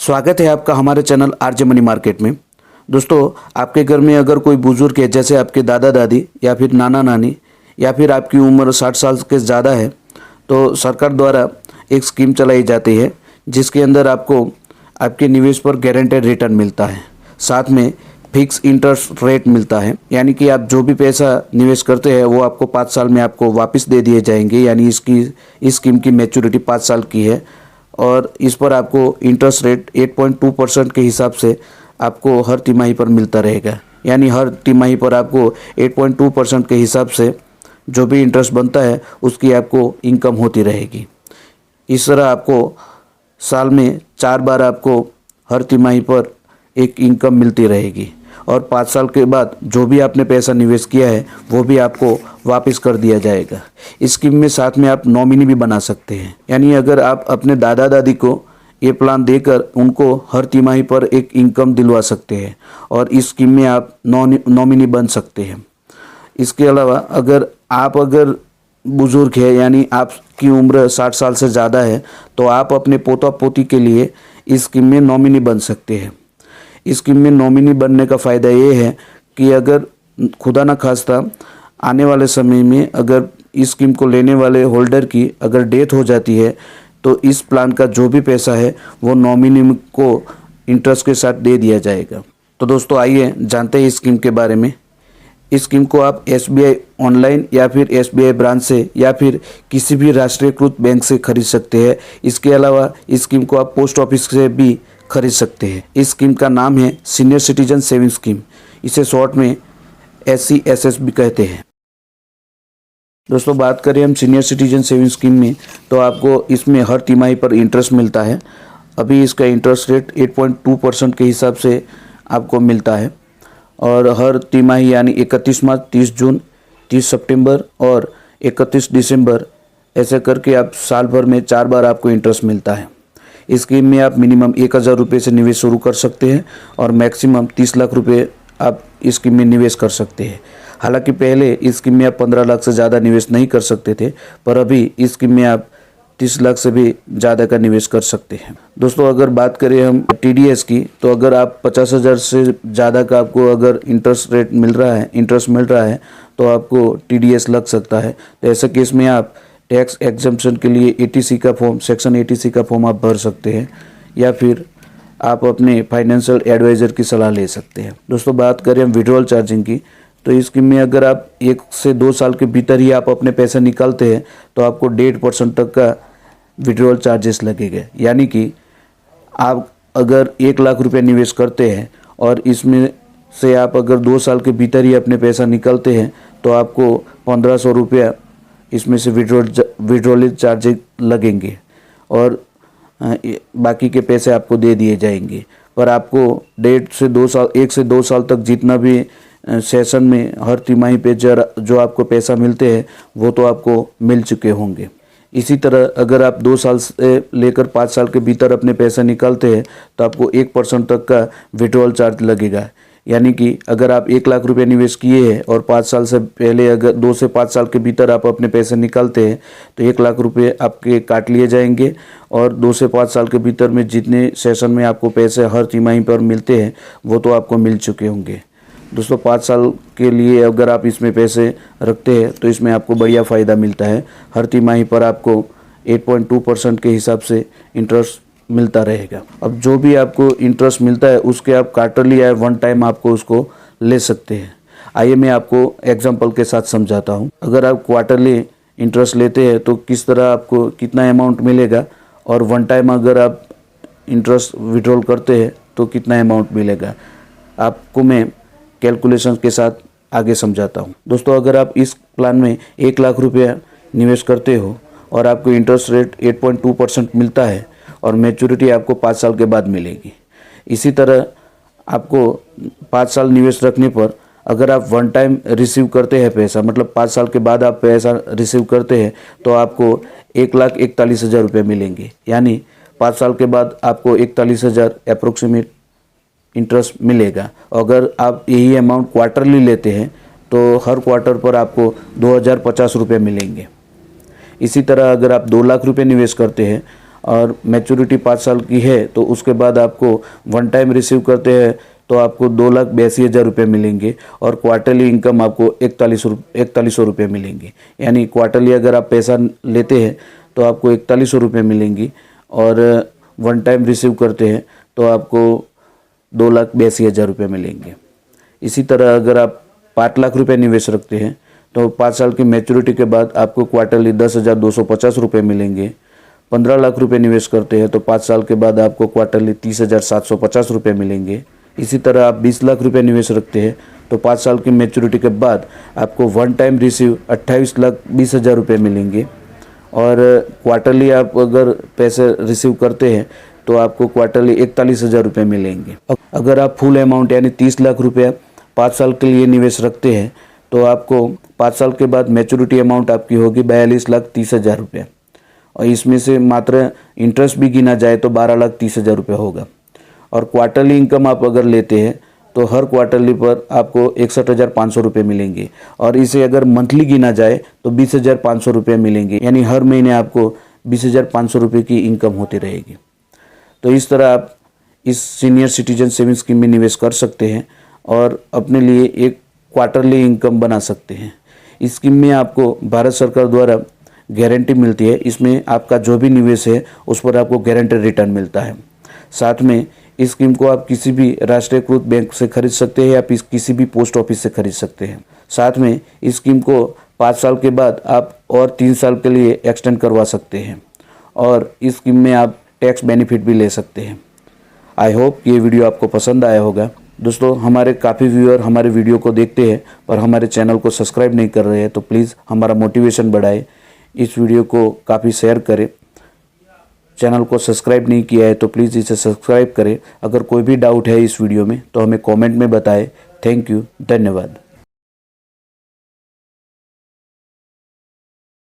स्वागत है आपका हमारे चैनल आरजे मनी मार्केट में। दोस्तों, आपके घर में अगर कोई बुजुर्ग है, जैसे आपके दादा दादी या फिर नाना नानी या फिर आपकी उम्र 60 साल के ज़्यादा है, तो सरकार द्वारा एक स्कीम चलाई जाती है जिसके अंदर आपको आपके निवेश पर गारंटेड रिटर्न मिलता है, साथ में फिक्स इंटरेस्ट रेट मिलता है। यानी कि आप जो भी पैसा निवेश करते हैं वो आपको 5 साल में आपको वापस दे दिए जाएंगे। यानी इस स्कीम की मैच्योरिटी 5 साल की है और इस पर आपको इंटरेस्ट रेट 8.2% के हिसाब से आपको हर तिमाही पर मिलता रहेगा। यानी हर तिमाही पर आपको 8.2% के हिसाब से जो भी इंटरेस्ट बनता है उसकी आपको इनकम होती रहेगी। इस तरह आपको साल में 4 बार आपको हर तिमाही पर एक इनकम मिलती रहेगी और 5 साल के बाद जो भी आपने पैसा निवेश किया है वो भी आपको वापस कर दिया जाएगा। इस स्कीम में साथ में आप नॉमिनी भी बना सकते हैं। यानी अगर आप अपने दादा दादी को ये प्लान देकर उनको हर तिमाही पर एक इनकम दिलवा सकते हैं और इस स्कीम में आप नॉमिनी बन सकते हैं। इसके अलावा अगर बुजुर्ग है, यानी आपकी उम्र 60 साल से ज़्यादा है, तो आप अपने पोता पोती के लिए इस स्कीम में नॉमिनी बन सकते हैं। इस स्कीम में नॉमिनी बनने का फ़ायदा ये है कि अगर खुदा न खास्ता आने वाले समय में अगर इस स्कीम को लेने वाले होल्डर की अगर डेथ हो जाती है तो इस प्लान का जो भी पैसा है वो नॉमिनी को इंटरेस्ट के साथ दे दिया जाएगा। तो दोस्तों, आइए जानते हैं इस स्कीम के बारे में। इस स्कीम को आप SBI ऑनलाइन या फिर SBI ब्रांच से या फिर किसी भी राष्ट्रीयकृत बैंक से खरीद सकते हैं। इसके अलावा इस स्कीम को आप पोस्ट ऑफिस से भी खरीद सकते हैं। इस स्कीम का नाम है सीनियर सिटीजन सेविंग स्कीम। इसे शॉर्ट में SCSS भी कहते हैं। दोस्तों, बात करें हम सीनियर सिटीजन सेविंग स्कीम में, तो आपको इसमें हर तिमाही पर इंटरेस्ट मिलता है। अभी इसका इंटरेस्ट रेट 8.2% के हिसाब से आपको मिलता है और हर तिमाही यानी 31 मार्च, 30 जून, 30 सितंबर और 31 दिसंबर ऐसे करके आप साल भर में 4 बार आपको इंटरेस्ट मिलता है। इस स्कीम में आप मिनिमम 1000 रुपये से निवेश शुरू कर सकते हैं और मैक्सिमम 30 लाख रुपये आप इस स्कीम में निवेश कर सकते हैं। हालांकि पहले इस स्कीम में आप 15 लाख से ज़्यादा निवेश नहीं कर सकते थे, पर अभी इस स्कीम में आप 30 लाख से भी ज़्यादा का निवेश कर सकते हैं। दोस्तों, अगर बात करें हम TDS की, तो अगर आप 50,000 से ज़्यादा का आपको अगर इंटरेस्ट मिल रहा है तो आपको TDS लग सकता है। तो ऐसे केस में आप टैक्स एग्जम्पशन के लिए सेक्शन 80C का फॉर्म आप भर सकते हैं या फिर आप अपने फाइनेंशियल एडवाइज़र की सलाह ले सकते हैं। दोस्तों, बात करें हम विड्रॉल चार्जिंग की, तो इस स्कीम में अगर आप 1 से 2 साल के भीतर ही आप अपने पैसे निकालते हैं तो आपको 1.5% तक का विड्रॉल चार्जेस लगेगा। यानी कि आप अगर 1 लाख रुपये निवेश करते हैं और इसमें से आप अगर 2 साल के भीतर ही अपने पैसा निकालते हैं तो आपको 1500 रुपया इसमें से विड्रॉल चार्जेस लगेंगे और बाकी के पैसे आपको दे दिए जाएंगे। पर आपको 1 से 2 साल तक जितना भी सेशन में हर तिमाही पे जो आपको पैसा मिलते हैं वो तो आपको मिल चुके होंगे। इसी तरह अगर आप 2 साल से लेकर 5 साल के भीतर अपने पैसा निकालते हैं तो आपको 1% तक का विड्रॉल चार्ज लगेगा। यानी कि अगर आप 1 लाख रुपये निवेश किए हैं और 5 साल से पहले अगर 2 से 5 साल के भीतर आप अपने पैसे निकालते हैं तो 1 लाख रुपये आपके काट लिए जाएंगे और 2 से 5 साल के भीतर में जितने सेशन में आपको पैसे हर तिमाही पर मिलते हैं वो तो आपको मिल चुके होंगे। दोस्तों, 5 साल के लिए अगर आप इसमें पैसे रखते हैं तो इसमें आपको बढ़िया फ़ायदा मिलता है। हर तिमाही पर आपको 8.2% के हिसाब से इंटरेस्ट मिलता रहेगा। अब जो भी आपको इंटरेस्ट मिलता है उसके आप क्वार्टरली या 1 टाइम आपको उसको ले सकते हैं। आइए मैं आपको एग्जांपल के साथ समझाता हूं। अगर आप क्वार्टरली इंटरेस्ट लेते हैं तो किस तरह आपको कितना अमाउंट मिलेगा और 1 टाइम अगर आप इंटरेस्ट विड्रॉल करते हैं तो कितना अमाउंट मिलेगा, आपको मैं कैलकुलेशन के साथ आगे समझाता हूँ। दोस्तों, अगर आप इस प्लान में 1 लाख रुपया निवेश करते हो और आपको इंटरेस्ट रेट 8.2% मिलता है और मैच्योरिटी आपको 5 साल के बाद मिलेगी। इसी तरह आपको 5 साल निवेश रखने पर अगर आप 1 टाइम रिसीव करते हैं पैसा, मतलब 5 साल के बाद आप पैसा रिसीव करते हैं तो आपको 1,41,000 रुपये मिलेंगे। यानी 5 साल के बाद आपको 41,000 अप्रोक्सीमेट इंटरेस्ट मिलेगा। अगर आप यही अमाउंट क्वार्टरली लेते हैं तो हर क्वार्टर पर आपको 2,050 रुपये मिलेंगे। इसी तरह अगर आप 2 लाख रुपये निवेश करते हैं और मैच्योरिटी 5 साल की है तो उसके बाद आपको वन टाइम रिसीव करते हैं तो आपको 2,82,000 रुपये मिलेंगे और क्वार्टरली इनकम आपको 4100 रुपये मिलेंगे। यानी क्वार्टरली अगर आप पैसा लेते हैं तो आपको 4100 रुपये मिलेंगी और वन टाइम रिसीव करते हैं तो आपको 2,82,000 रुपये मिलेंगे। इसी तरह अगर आप 5 लाख रुपये निवेश रखते हैं तो 5 साल की मैच्योरिटी के बाद आपको क्वार्टरली 10,250 रुपये मिलेंगे। 15 लाख रुपये निवेश करते हैं तो 5 साल के बाद आपको क्वार्टरली 30,750 रुपये मिलेंगे। इसी तरह आप 20 लाख रुपये निवेश रखते हैं तो 5 साल की मैच्योरिटी के बाद आपको वन टाइम रिसीव 28,20,000 रुपये मिलेंगे और क्वार्टरली आप अगर पैसे रिसीव करते हैं तो आपको क्वार्टरली 41,000 रुपये मिलेंगे। अगर आप फुल अमाउंट यानी 30 लाख रुपये 5 साल के लिए निवेश रखते हैं तो आपको 5 साल के बाद मैच्योरिटी अमाउंट आपकी होगी 42,30,000 रुपये और इसमें से मात्र इंटरेस्ट भी गिना जाए तो 12,30,000 रुपये होगा। और क्वार्टरली इनकम आप अगर लेते हैं तो हर क्वार्टरली पर आपको 61,500 रुपये मिलेंगे और इसे अगर मंथली गिना जाए तो 20,500 रुपये मिलेंगे। यानी हर महीने आपको 20,500 रुपये की इनकम होती रहेगी। तो इस तरह आप इस सीनियर सिटीजन सेविंग स्कीम में निवेश कर सकते हैं और अपने लिए एक क्वार्टरली इनकम बना सकते हैं। इस स्कीम में आपको भारत सरकार द्वारा गारंटी मिलती है। इसमें आपका जो भी निवेश है उस पर आपको गारंटेड रिटर्न मिलता है। साथ में इस स्कीम को आप किसी भी राष्ट्रीयकृत बैंक से खरीद सकते हैं या किसी भी पोस्ट ऑफिस से खरीद सकते हैं। साथ में इस स्कीम को 5 साल के बाद आप और 3 साल के लिए एक्सटेंड करवा सकते हैं और इस स्कीम में आप टैक्स बेनिफिट भी ले सकते हैं। आई होप ये वीडियो आपको पसंद आया होगा। दोस्तों, हमारे काफ़ी व्यूअर हमारे वीडियो को देखते हैं पर हमारे चैनल को सब्सक्राइब नहीं कर रहे हैं, तो प्लीज़ हमारा मोटिवेशन बढ़ाए, इस वीडियो को काफ़ी शेयर करें। चैनल को सब्सक्राइब नहीं किया है तो प्लीज़ इसे सब्सक्राइब करें। अगर कोई भी डाउट है इस वीडियो में तो हमें कमेंट में बताएं। थैंक यू, धन्यवाद।